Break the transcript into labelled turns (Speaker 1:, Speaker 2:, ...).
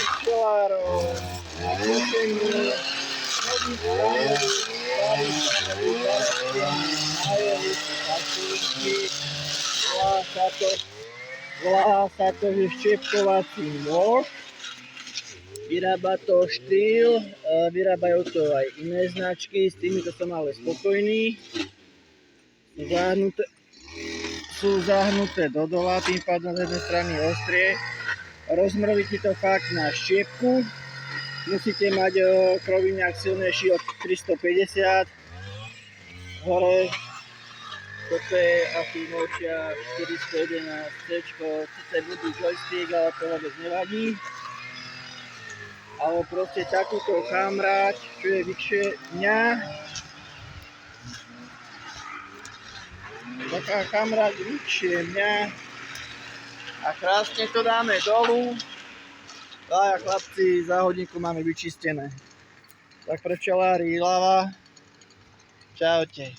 Speaker 1: včelárov, učení, nový stanový, starý stanový, zarastený, pašulky, volá sa to, že štepkovací nôž. Vyrába to Štýl, vyrábajú to aj iné značky, s týmito som ale spokojný. Sú zahnuté do dola, tým pádom z jednej strany ostrie. Rozmrví ti to fakt na štiepku. Musíte mať kroviňák silnejší od 350. Hore, toto je asi močia 411C, sice budú joystick, ale to vôbec nevadí. Ale proste takúto chamrať, čo je vyššie dňa. Taká chamrať vyššie dňa. A krásne to dáme dolu. A chlapci, za hodinku máme vyčistené. Tak pre včelári ľava. Čaute.